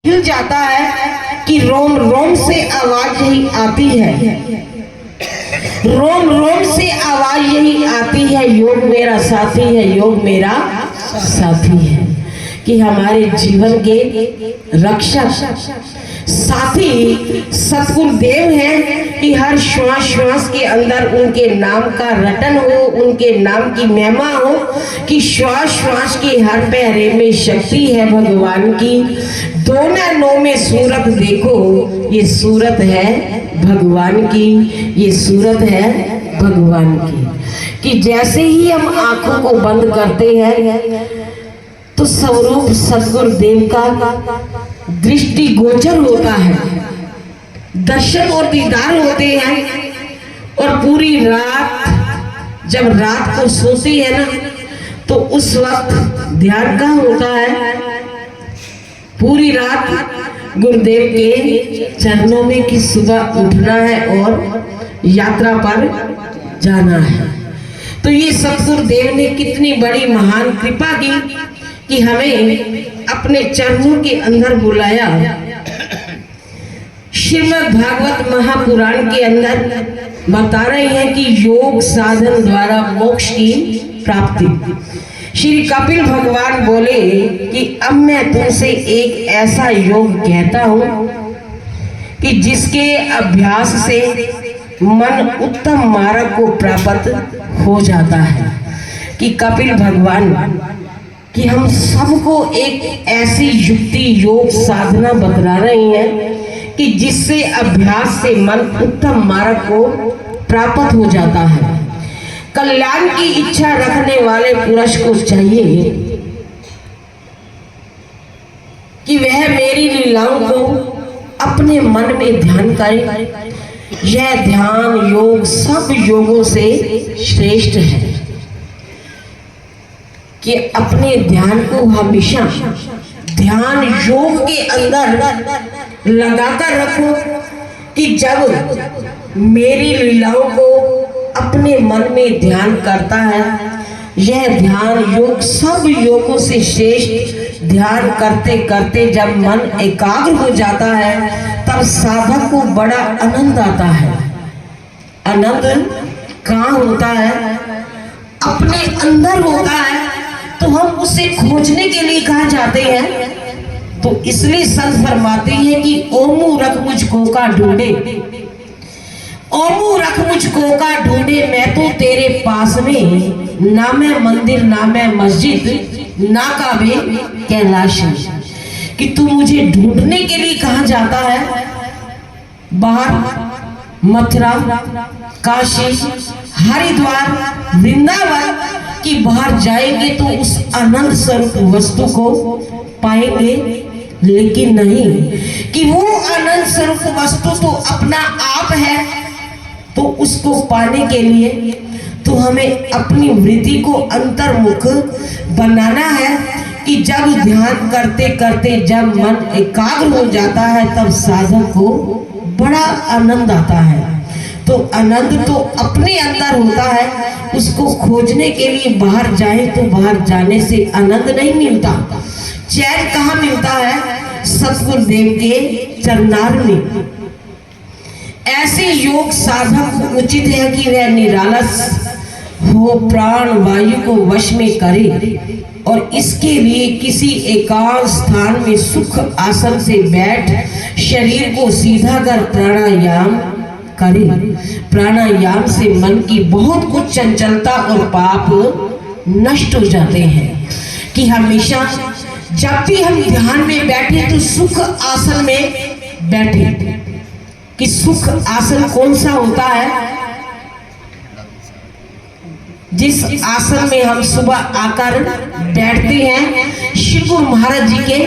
हिल जाता है कि रोम रोम से आवाज यही आती है, रोम रोम से आवाज यही आती है, योग मेरा साथी है, योग मेरा साथी है। कि हमारे जीवन के रक्षक साथी सतगुरुदेव हैं कि हर श्वास श्वास के अंदर उनके नाम का रटन हो, उनके नाम की महिमा हो, कि श्वास श्वास के हर पैरे में शक्ति है भगवान की। दोनों नौ में सूरत देखो, ये सूरत है भगवान की, ये सूरत है भगवान की। कि जैसे ही हम आंखों को बंद करते हैं तो स्वरूप सतगुरुदेव का दृष्टि गोचर होता है, दर्शन और दीदार होते हैं। और पूरी रात जब रात को सोती है ना, तो उस वक्त ध्यान का होता है, पूरी रात गुरुदेव के चरणों में कि सुबह उठना है और यात्रा पर जाना है। तो ये सतगुरुदेव ने कितनी बड़ी महान कृपा की कि हमें अपने चरणों के अंदर बुलाया। श्रीमद् भागवत महापुराण के अंदर बता रहे हैं कि योग साधन द्वारा मोक्ष की प्राप्ति। श्री कपिल भगवान बोले कि अब मैं तुमसे एक ऐसा योग कहता हूं कि जिसके अभ्यास से मन उत्तम मार्ग को प्राप्त हो जाता है। कि कपिल भगवान कि हम सबको एक ऐसी युक्ति योग साधना बतला रही हैं कि जिससे अभ्यास से मन उत्तम मार्ग को प्राप्त हो जाता है। कल्याण की इच्छा रखने वाले पुरुष को चाहिए कि वह मेरी लीलाओं को अपने मन में ध्यान करे। यह ध्यान योग सब योगों से श्रेष्ठ है कि अपने ध्यान को हमेशा ध्यान योग के अंदर लगाकर रखो कि जब मेरी लीलाओं को अपने मन में ध्यान करता है, यह ध्यान योग सब योगों से श्रेष्ठ। ध्यान करते करते जब मन एकाग्र हो जाता है, तब साधक को बड़ा आनंद आता है। आनंद कहाँ होता है? अपने अंदर होता है। तो हम उसे खोजने के लिए कहाँ जाते हैं? तो इसलिए संत फरमाते हैं कि ओमू रख मुझको का ढूंढे, ओमू रख मुझको का ढूंढे, मैं तो तेरे पास में, ना मैं मंदिर ना मैं मस्जिद ना काबे कैलाश। कि तू मुझे ढूंढने के लिए कहाँ जाता है? बाहर मथुरा, काशी, हरिद्वार, वृंदावन कि बाहर जाएंगे तो उस आनंद स्वरूप वस्तु को पाएंगे, लेकिन नहीं कि वो आनंद स्वरूप वस्तु तो अपना आप है। तो उसको पाने के लिए तो हमें अपनी वृत्ति को अंतर्मुख बनाना है कि जब ध्यान करते करते जब मन एकाग्र हो जाता है, तब साधक को बड़ा आनंद आता है। तो आनंद तो अपने अंदर होता है, उसको खोजने के लिए बाहर जाए तो बाहर जाने से आनंद नहीं मिलता। चैन कहाँ मिलता है? सतगुरुदेव के चरणार में। ऐसे योग साधक को उचित है कि वह निरालस हो, प्राण वायु को वश में करे और इसके लिए किसी एकांत स्थान में सुख आसन से बैठ शरीर को सीधा कर प्राणायाम करे। प्राणायाम से मन की बहुत कुछ चंचलता और पाप नष्ट हो जाते हैं। कि हमेशा जब भी हम ध्यान में बैठे तो सुख आसन में बैठे। कि सुख आसन कौन सा होता है? जिस आसन में हम सुबह आकर बैठते हैं शिव गुरु महाराज जी के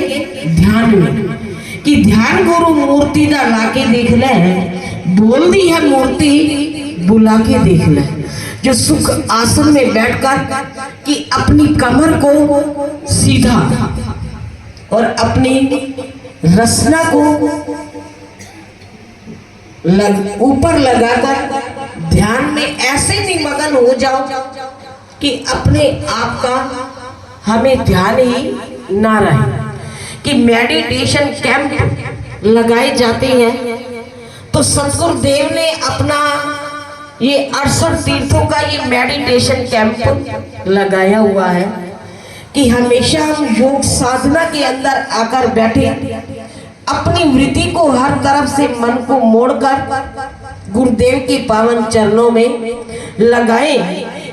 ध्यान में। कि ध्यान गुरु मूर्ति दा लाके देख ले, बोल दी है मूर्ति बुला के देख ले। जो सुख आसन में बैठकर कि अपनी कमर को सीधा और अपनी रसना को ऊपर लगाकर ध्यान में ऐसे निमग्न हो जाओ कि अपने आप का हमें ध्यान ही ना रहे। कि मेडिटेशन कैंप लगाए जाते हैं, तो सतगुरुदेव ने अपना ये 68 तीर्थों का ये मेडिटेशन कैंप लगाया हुआ है कि हमेशा हम योग साधना के अंदर आकर बैठे, अपनी वृत्ति को हर तरफ से मन को मोड़कर गुरुदेव के पावन चरणों में लगाएं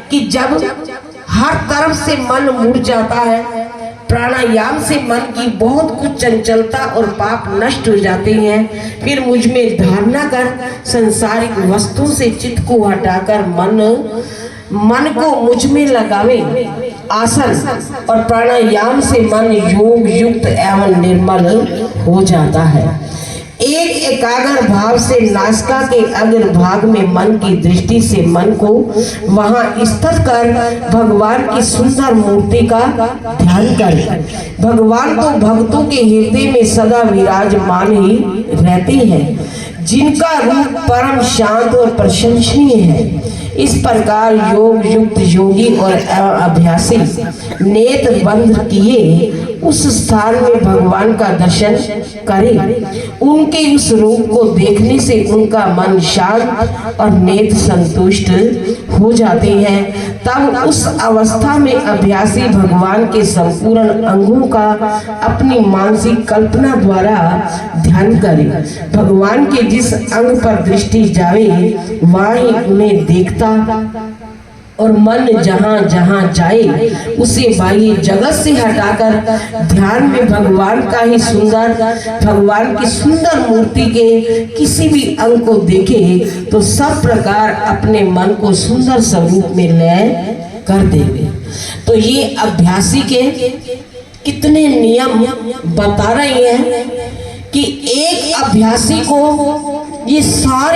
कि जब हर तरफ से मन मुड़ जाता है, प्राणायाम से मन की बहुत कुछ चंचलता और पाप नष्ट हो जाते हैं। फिर मुझ में धारणा कर संसारिक वस्तुओं से चित्त को हटाकर मन को मुझ में लगावे। आसन और प्राणायाम से मन योग युक्त एवं निर्मल हो जाता है। एक एकाग्र भाव से नासिका के अग्र भाग में मन की दृष्टि से मन को वहां स्थित कर भगवान की सुंदर मूर्ति का ध्यान करें। भगवान तो भक्तों के हृदय में सदा विराजमान ही रहते हैं, जिनका रूप परम शांत और प्रशंसनीय है। इस प्रकार योग युक्त योगी और अभ्यासी नेत्र बंद किए उस स्थान में भगवान का दर्शन करें। उनके उस रूप को देखने से उनका मन शांत और नेत्र संतुष्ट हो जाते हैं। तब उस अवस्था में अभ्यासी भगवान के संपूर्ण अंगों का अपनी मानसिक कल्पना द्वारा ध्यान करे। भगवान के जिस अंग पर दृष्टि जावे वहीं उन्हें देखता और मन जहां जहां जाए उसे बाह्य जगत से हटाकर ध्यान में भगवान की सुंदर मूर्ति के किसी भी अंग को देखे तो सब प्रकार अपने मन को सुंदर स्वरूप में लय कर देवे। तो ये अभ्यासी के कितने नियम बता रहे हैं कि एक अभ्यासी को ये सारे